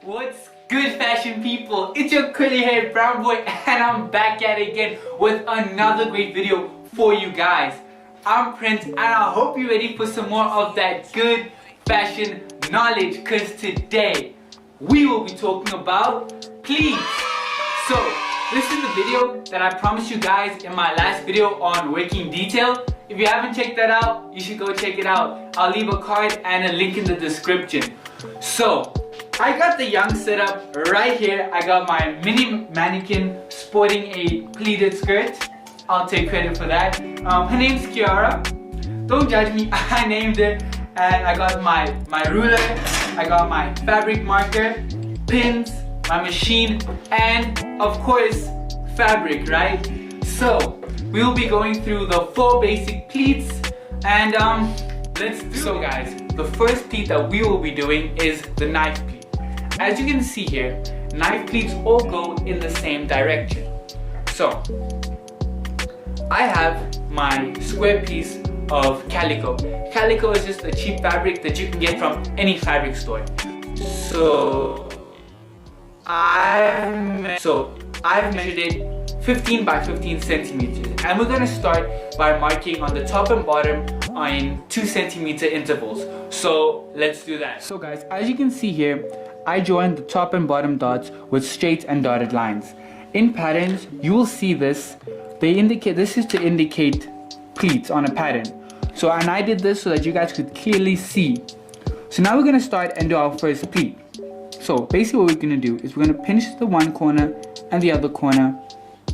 What's good, fashion people? It's your curly haired brown boy and I'm back at it again with another great video for you guys. I'm Prince and I hope you're ready for some more of that good fashion knowledge, because today we will be talking about pleats. So this is the video that I promised you guys in my last video on working detail. If you haven't checked that out, you should go check it out. I'll leave a card and a link in the description. So I got the young setup right here. I got my mini mannequin sporting a pleated skirt. I'll take credit for that. Her name's Kiara. Don't judge me, I named her. And I got my ruler, I got my fabric marker, pins, my machine, and of course, fabric, right? So we'll be going through the 4 basic pleats and let's do it. So guys, the first pleat that we will be doing is the knife pleat. As you can see here, knife pleats all go in the same direction. So I have my square piece of calico. Calico is just a cheap fabric that you can get from any fabric store. So I've measured it 15 by 15 centimeters, and we're going to start by marking on the top and bottom in 2 centimeter intervals. So let's do that. So guys, as you can see here, I joined the top and bottom dots with straight and dotted lines. In patterns, you will see this. This is to indicate pleats on a pattern. So, and I did this so that you guys could clearly see. So now we're going to start and do our first pleat. So basically what we're going to do is we're going to pinch the one corner and the other corner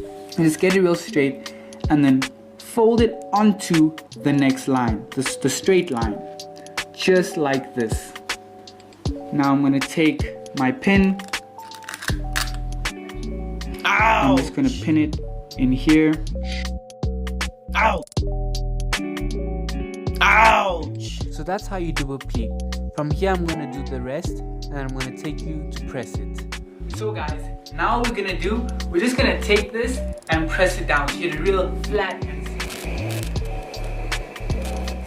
and just get it real straight and then fold it onto the next line, the straight line, just like this. Now I'm going to take my pin. Ow! I'm just going to pin it in here. Ow! Ouch! So that's how you do a pleat. From here I'm going to do the rest and I'm going to take you to press it. So guys, now what we're going to do, we're just going to take this and press it down to get it real flat and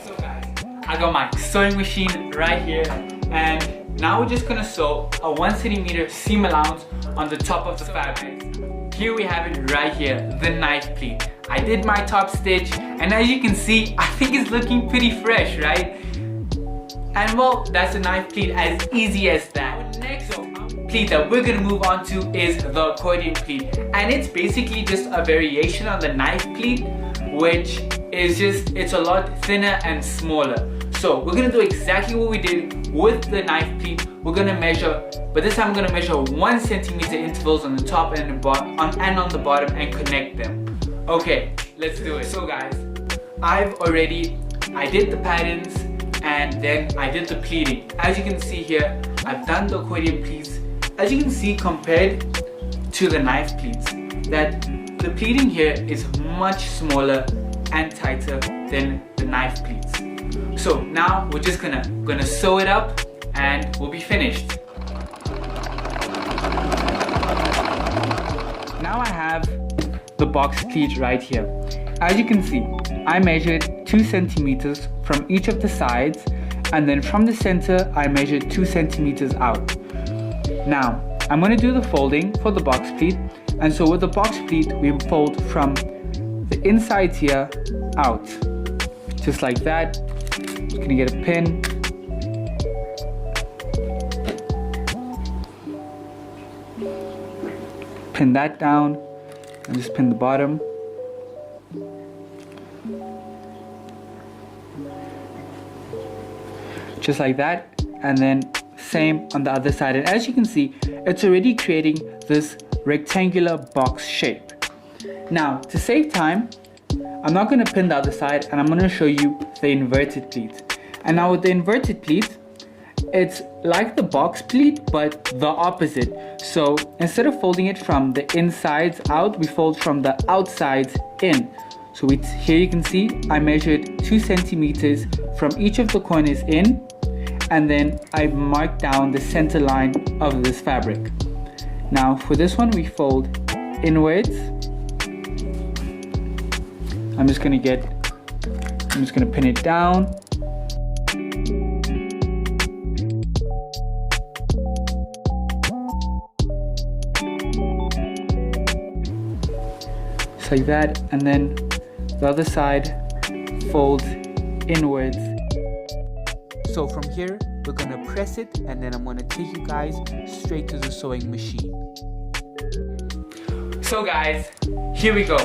so guys, I got my sewing machine right here and now we're just going to sew a 1 centimeter seam allowance on the top of the fabric. Here we have it right here, the knife pleat. I did my top stitch and as you can see, I think it's looking pretty fresh, right? And well, that's a knife pleat, as easy as that. Next pleat that we're gonna move on to is the accordion pleat. And it's basically just a variation on the knife pleat, which is it's a lot thinner and smaller. So we're gonna do exactly what we did with the knife pleat. We're gonna measure, but this time we're gonna measure 1 centimeter intervals on the top and on the bottom and connect them. Okay, let's do it. So guys, I did the patterns and then I did the pleating. As you can see here, I've done the accordion pleats. As you can see, compared to the knife pleats, that the pleating here is much smaller and tighter than the knife pleats. So now we're just gonna sew it up and we'll be finished. Now I have the box pleat right here. As you can see, I measured 2 centimeters from each of the sides and then from the center I measured 2 centimeters out. Now I'm going to do the folding for the box pleat, and so with the box pleat we fold from the inside here out, just like that. Just going to get a pin. Pin that down and just pin the bottom. Just like that, and then same on the other side. And as you can see, it's already creating this rectangular box shape. Now to save time, I'm not going to pin the other side and I'm going to show you the inverted pleat. And now with the inverted pleat, it's like the box pleat but the opposite. So instead of folding it from the insides out, we fold from the outsides in. So here you can see I measured 2 centimeters from each of the corners in, and then I marked down the center line of this fabric. Now for this one we fold inwards. I'm just gonna pin it down. just like that, and then the other side folds inwards. So from here, we're gonna press it, and then I'm gonna take you guys straight to the sewing machine. So guys, here we go.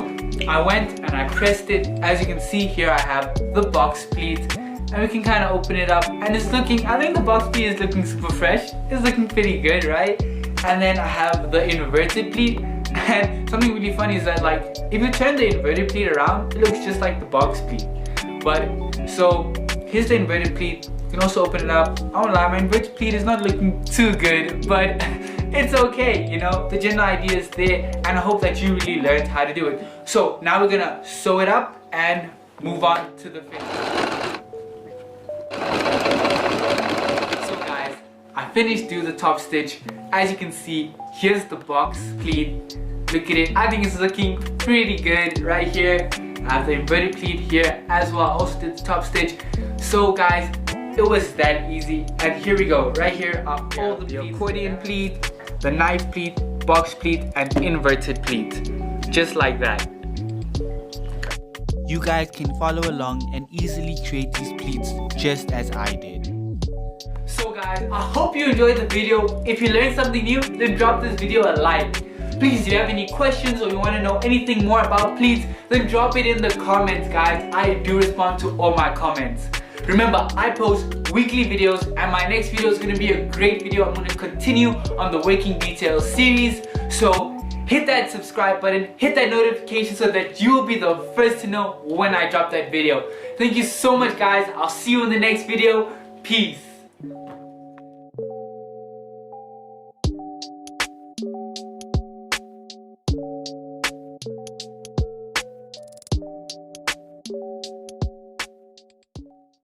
I went and I pressed it. As you can see here, I have the box pleat, and we can kind of open it up, and it's looking, I think the box pleat is looking super fresh. It's looking pretty good, right? And then I have the inverted pleat, and something really funny is that, like, if you turn the inverted pleat around, it looks just like the box pleat. But so here's the inverted pleat. You can also open it up. I won't lie, my inverted pleat is not looking too good, but it's okay, you know, the general idea is there, and I hope that you really learned how to do it. So now we're gonna sew it up and move on to the finish. So guys, I finished doing the top stitch. As you can see, here's the box pleat. Look at it, I think it's looking pretty good right here. I have the inverted pleat here as well. I also did the top stitch. So guys, it was that easy, and here we go. Right here are all the accordion pleat, the knife pleat, box pleat, and inverted pleat, just like that. You guys can follow along and easily create these pleats just as I did. So guys, I hope you enjoyed the video. If you learned something new, then drop this video a like. Please, if you have any questions or you want to know anything more about pleats, then drop it in the comments, guys. I do respond to all my comments. Remember, I post weekly videos, and my next video is going to be a great video. I'm going to continue on the working details series. So hit that subscribe button, hit that notification so that you will be the first to know when I drop that video. Thank you so much, guys. I'll see you in the next video. Peace.